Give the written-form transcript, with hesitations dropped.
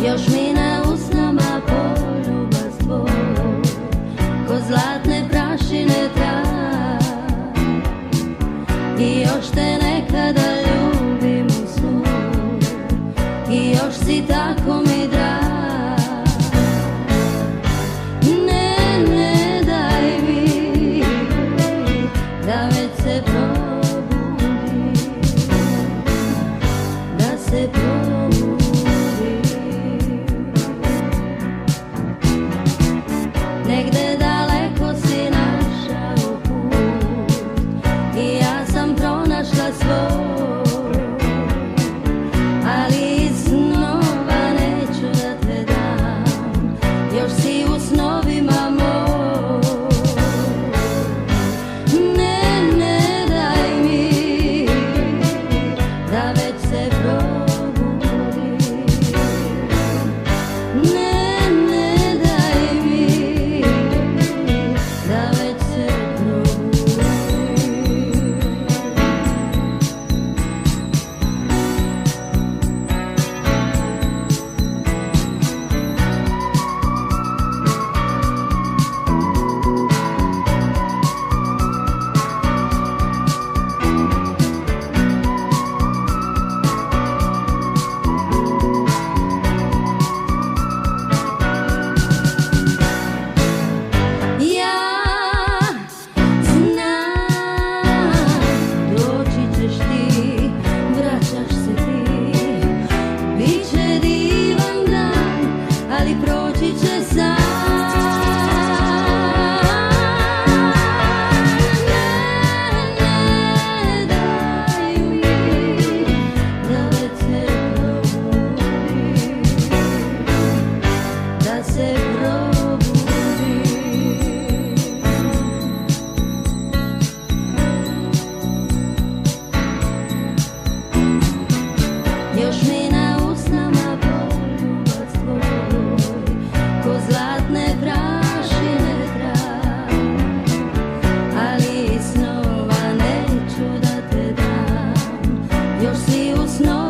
Još mi na usnama poljubac tvoj, ko zlatne prašine traj. I još te nekada ljubim u snu, i još si tako mi drag. Ne daj mi da već se probudim, da se probudim. Negde daleko si našao put i ja sam pronašla svoj, ali iz snova neću da te dam, još si u snovima moj. Ne daj mi da već se probudim, ne daj mi da već se probudim. Ja znam, doći ćeš ti, vraćaš se ti, biće divan dan, ali proći će sam. Ne daj mi da već se probudim, da se probudim. Još mi na usnama poljubac tvoj, ko zlatne prašine traj. Ali iz snova neću da te dam, još si u snovima